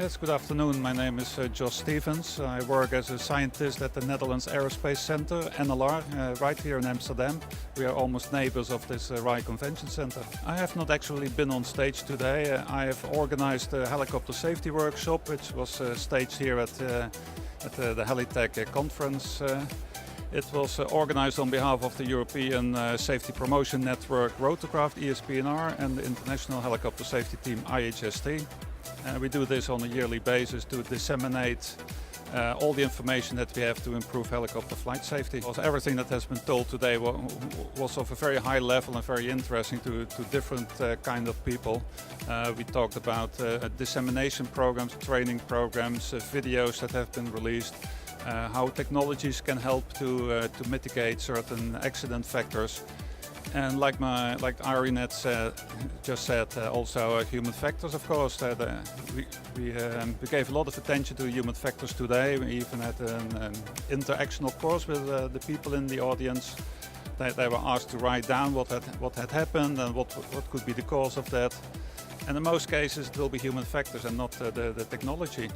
Yes, good afternoon. My name is Jos Stevens. I work as a scientist at the Netherlands Aerospace Center, NLR, right here in Amsterdam. We are almost neighbors of this RAI Convention Center. I have not actually been on stage today. I have organized a helicopter safety workshop, which was staged here at the Heli-Tech conference. It was organized on behalf of the European Safety Promotion Network Rotorcraft ESPNR and the International Helicopter Safety Team IHST. We do this on a yearly basis to disseminate all the information that we have to improve helicopter flight safety. Everything that has been told today was of a very high level and very interesting to different kind of people. We talked about dissemination programs, training programs, videos that have been released, how technologies can help to mitigate certain accident factors. And like Arinet just said, also human factors, of course. We gave a lot of attention to human factors today. We even had an interactional course with the people in the audience. They were asked to write down what had happened and what could be the cause of that. And in most cases it will be human factors and not the technology.